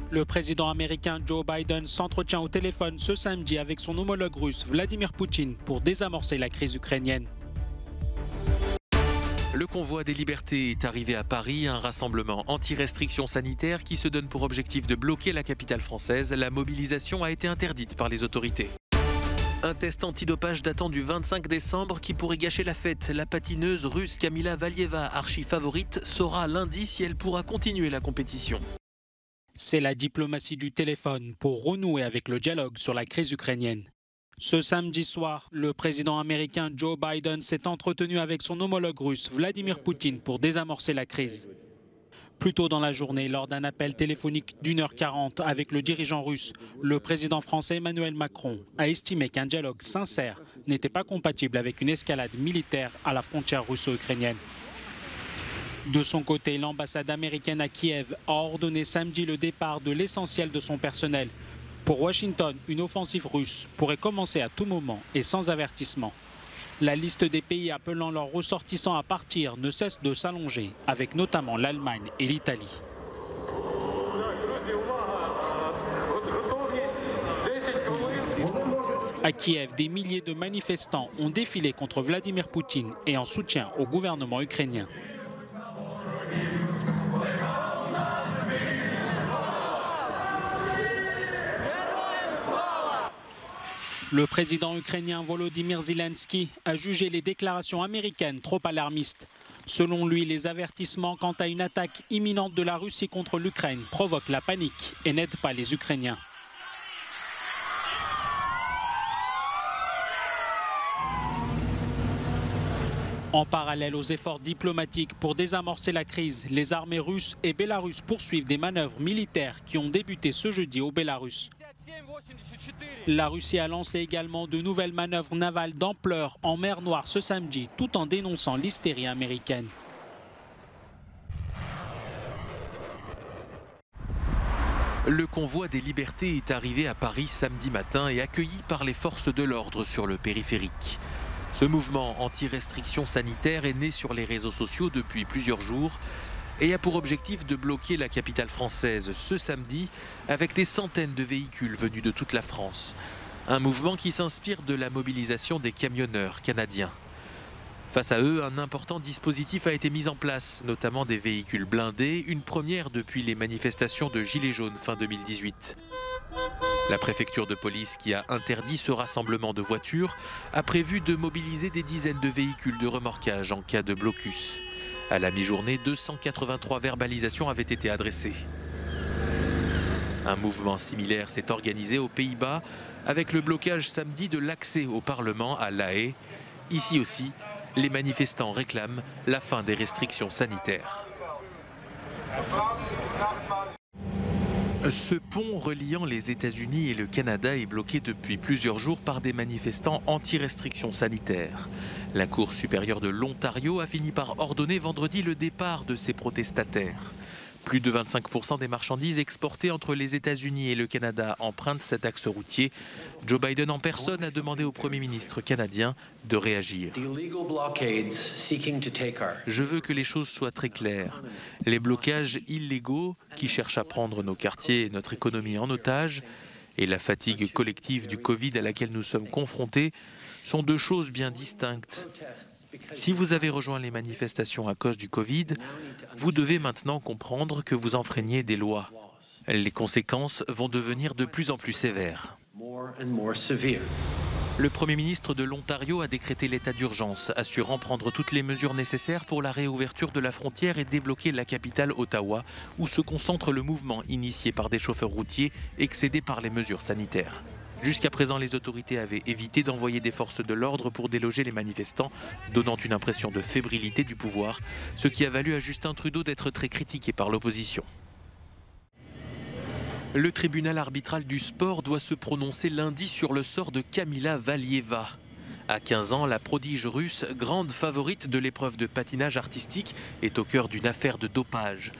Le président américain Joe Biden s'entretient au téléphone ce samedi avec son homologue russe Vladimir Poutine pour désamorcer la crise ukrainienne. Le convoi des libertés est arrivé à Paris, un rassemblement anti-restrictions sanitaires qui se donne pour objectif de bloquer la capitale française. La mobilisation a été interdite par les autorités. Un test antidopage datant du 25 décembre qui pourrait gâcher la fête. La patineuse russe Kamila Valieva, archi-favorite, saura lundi si elle pourra continuer la compétition. C'est la diplomatie du téléphone pour renouer avec le dialogue sur la crise ukrainienne. Ce samedi soir, le président américain Joe Biden s'est entretenu avec son homologue russe Vladimir Poutine pour désamorcer la crise. Plus tôt dans la journée, lors d'un appel téléphonique d'1h40 avec le dirigeant russe, le président français Emmanuel Macron a estimé qu'un dialogue sincère n'était pas compatible avec une escalade militaire à la frontière russo-ukrainienne. De son côté, l'ambassade américaine à Kiev a ordonné samedi le départ de l'essentiel de son personnel. Pour Washington, une offensive russe pourrait commencer à tout moment et sans avertissement. La liste des pays appelant leurs ressortissants à partir ne cesse de s'allonger, avec notamment l'Allemagne et l'Italie. À Kiev, des milliers de manifestants ont défilé contre Vladimir Poutine et en soutien au gouvernement ukrainien. Le président ukrainien Volodymyr Zelensky a jugé les déclarations américaines trop alarmistes. Selon lui, les avertissements quant à une attaque imminente de la Russie contre l'Ukraine provoquent la panique et n'aident pas les Ukrainiens. En parallèle aux efforts diplomatiques pour désamorcer la crise, les armées russes et bélarusses poursuivent des manœuvres militaires qui ont débuté ce jeudi au Bélarus. La Russie a lancé également de nouvelles manœuvres navales d'ampleur en mer Noire ce samedi, tout en dénonçant l'hystérie américaine. Le convoi des libertés est arrivé à Paris samedi matin et accueilli par les forces de l'ordre sur le périphérique. Ce mouvement anti-restriction sanitaire est né sur les réseaux sociaux depuis plusieurs jours et a pour objectif de bloquer la capitale française ce samedi avec des centaines de véhicules venus de toute la France. Un mouvement qui s'inspire de la mobilisation des camionneurs canadiens. Face à eux, un important dispositif a été mis en place, notamment des véhicules blindés, une première depuis les manifestations de Gilets jaunes fin 2018. La préfecture de police, qui a interdit ce rassemblement de voitures, a prévu de mobiliser des dizaines de véhicules de remorquage en cas de blocus. À la mi-journée, 283 verbalisations avaient été adressées. Un mouvement similaire s'est organisé aux Pays-Bas avec le blocage samedi de l'accès au Parlement à La Haye. Ici aussi, les manifestants réclament la fin des restrictions sanitaires. Ce pont reliant les États-Unis et le Canada est bloqué depuis plusieurs jours par des manifestants anti-restrictions sanitaires. La Cour supérieure de l'Ontario a fini par ordonner vendredi le départ de ces protestataires. Plus de 25% des marchandises exportées entre les États-Unis et le Canada empruntent cet axe routier. Joe Biden en personne a demandé au Premier ministre canadien de réagir. Je veux que les choses soient très claires. Les blocages illégaux qui cherchent à prendre nos quartiers et notre économie en otage et la fatigue collective du Covid à laquelle nous sommes confrontés sont deux choses bien distinctes. Si vous avez rejoint les manifestations à cause du Covid, vous devez maintenant comprendre que vous enfreignez des lois. Les conséquences vont devenir de plus en plus sévères. Le Premier ministre de l'Ontario a décrété l'état d'urgence, assurant prendre toutes les mesures nécessaires pour la réouverture de la frontière et débloquer la capitale Ottawa, où se concentre le mouvement initié par des chauffeurs routiers excédés par les mesures sanitaires. Jusqu'à présent, les autorités avaient évité d'envoyer des forces de l'ordre pour déloger les manifestants, donnant une impression de fébrilité du pouvoir, ce qui a valu à Justin Trudeau d'être très critiqué par l'opposition. Le tribunal arbitral du sport doit se prononcer lundi sur le sort de Kamila Valieva. À 15 ans, la prodige russe, grande favorite de l'épreuve de patinage artistique, est au cœur d'une affaire de dopage.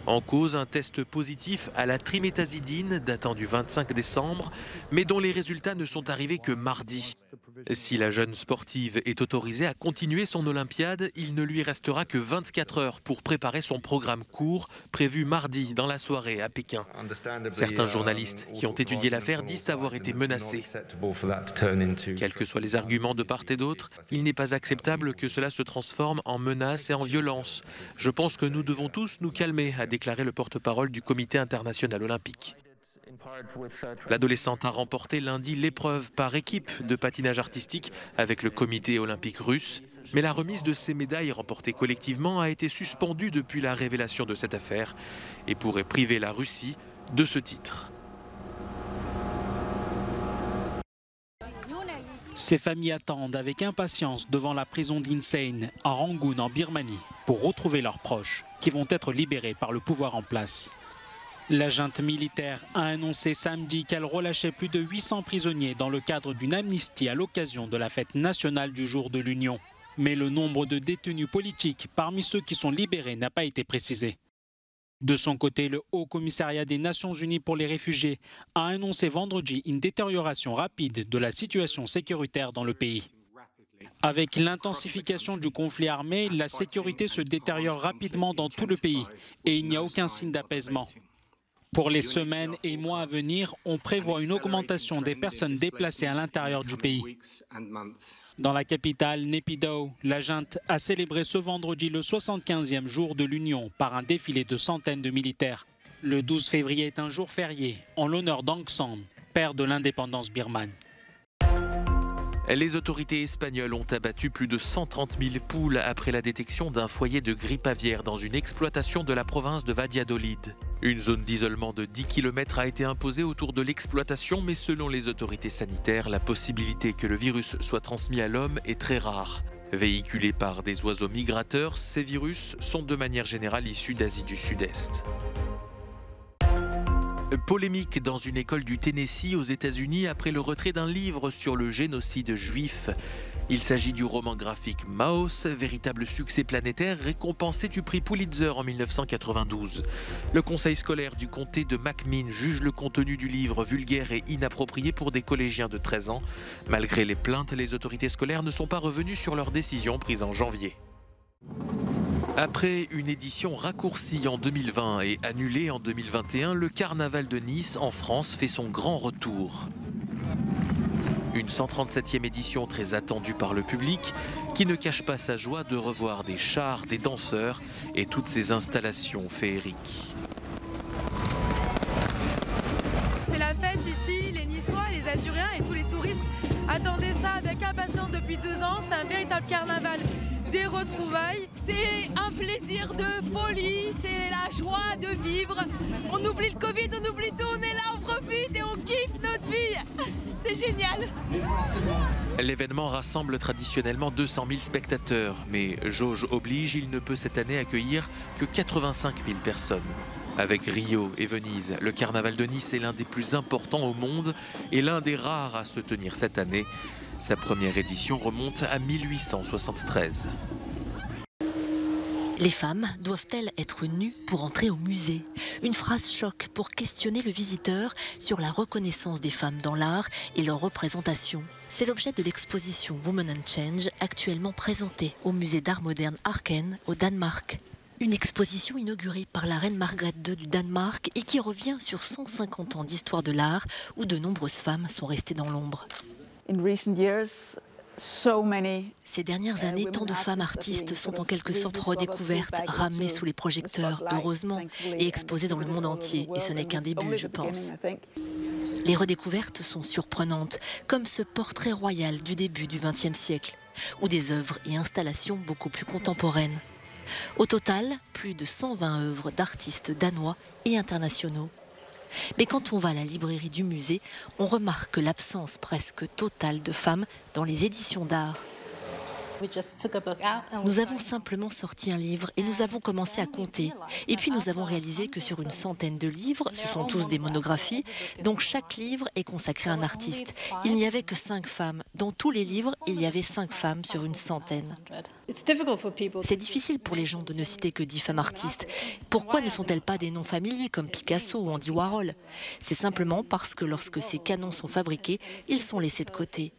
En cause, un test positif à la triméthazidine datant du 25 décembre, mais dont les résultats ne sont arrivés que mardi. Si la jeune sportive est autorisée à continuer son Olympiade, il ne lui restera que 24 heures pour préparer son programme court prévu mardi dans la soirée à Pékin. Certains journalistes qui ont étudié l'affaire disent avoir été menacés. Quels que soient les arguments de part et d'autre, il n'est pas acceptable que cela se transforme en menaces et en violence. Je pense que nous devons tous nous calmer, a déclaré le porte-parole du Comité international olympique. L'adolescente a remporté lundi l'épreuve par équipe de patinage artistique avec le comité olympique russe. Mais la remise de ces médailles remportées collectivement a été suspendue depuis la révélation de cette affaire et pourrait priver la Russie de ce titre. Ces familles attendent avec impatience devant la prison d'Insein à Rangoon en Birmanie pour retrouver leurs proches qui vont être libérés par le pouvoir en place. La junte militaire a annoncé samedi qu'elle relâchait plus de 800 prisonniers dans le cadre d'une amnistie à l'occasion de la fête nationale du jour de l'Union. Mais le nombre de détenus politiques parmi ceux qui sont libérés n'a pas été précisé. De son côté, le Haut Commissariat des Nations Unies pour les réfugiés a annoncé vendredi une détérioration rapide de la situation sécuritaire dans le pays. Avec l'intensification du conflit armé, la sécurité se détériore rapidement dans tout le pays et il n'y a aucun signe d'apaisement. Pour les semaines et mois à venir, on prévoit une augmentation des personnes déplacées à l'intérieur du pays. Dans la capitale, Naypyidaw, la junte a célébré ce vendredi le 75e jour de l'Union par un défilé de centaines de militaires. Le 12 février est un jour férié en l'honneur d'Aung San, père de l'indépendance birmane. Les autorités espagnoles ont abattu plus de 130 000 poules après la détection d'un foyer de grippe aviaire dans une exploitation de la province de Valladolid. Une zone d'isolement de 10 km a été imposée autour de l'exploitation, mais selon les autorités sanitaires, la possibilité que le virus soit transmis à l'homme est très rare. Véhiculés par des oiseaux migrateurs, ces virus sont de manière générale issus d'Asie du Sud-Est. Polémique dans une école du Tennessee aux États-Unis après le retrait d'un livre sur le génocide juif. Il s'agit du roman graphique Maus, véritable succès planétaire récompensé du prix Pulitzer en 1992. Le conseil scolaire du comté de McMinn juge le contenu du livre vulgaire et inapproprié pour des collégiens de 13 ans. Malgré les plaintes, les autorités scolaires ne sont pas revenues sur leur décision prise en janvier. Après une édition raccourcie en 2020 et annulée en 2021, le carnaval de Nice en France fait son grand retour. Une 137e édition très attendue par le public qui ne cache pas sa joie de revoir des chars, des danseurs et toutes ces installations féeriques. C'est la fête ici, les Niçois, les Azuriens et tous les touristes attendaient ça avec impatience depuis 2 ans. C'est un véritable carnaval des retrouvailles. C'est un plaisir de folie, c'est la joie de vivre. On oublie le Covid, on oublie tout, on est là, on profite et on kiffe notre vie. C'est génial. L'événement rassemble traditionnellement 200 000 spectateurs, mais jauge oblige, il ne peut cette année accueillir que 85 000 personnes. Avec Rio et Venise, le carnaval de Nice est l'un des plus importants au monde et l'un des rares à se tenir cette année. Sa première édition remonte à 1873. Les femmes doivent-elles être nues pour entrer au musée? Une phrase choc pour questionner le visiteur sur la reconnaissance des femmes dans l'art et leur représentation. C'est l'objet de l'exposition Women and Change, actuellement présentée au musée d'art moderne Arken, au Danemark. Une exposition inaugurée par la reine Margrethe II du Danemark et qui revient sur 150 ans d'histoire de l'art où de nombreuses femmes sont restées dans l'ombre. Ces dernières années, tant de femmes artistes sont en quelque sorte redécouvertes, ramenées sous les projecteurs, heureusement, et exposées dans le monde entier. Et ce n'est qu'un début, je pense. Les redécouvertes sont surprenantes, comme ce portrait royal du début du XXe siècle, ou des œuvres et installations beaucoup plus contemporaines. Au total, plus de 120 œuvres d'artistes danois et internationaux. Mais quand on va à la librairie du musée, on remarque l'absence presque totale de femmes dans les éditions d'art. Nous avons simplement sorti un livre et nous avons commencé à compter. Et puis nous avons réalisé que sur une centaine de livres, ce sont tous des monographies, donc chaque livre est consacré à un artiste. Il n'y avait que 5 femmes. Dans tous les livres, il y avait 5 femmes sur une centaine. C'est difficile pour les gens de ne citer que 10 femmes artistes. Pourquoi ne sont-elles pas des noms familiers comme Picasso ou Andy Warhol? C'est simplement parce que lorsque ces canons sont fabriqués, ils sont laissés de côté.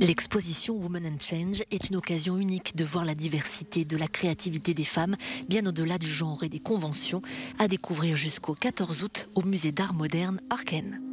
L'exposition Women and Change est une occasion unique de voir la diversité de la créativité des femmes, bien au-delà du genre et des conventions, à découvrir jusqu'au 14 août au musée d'art moderne Arken.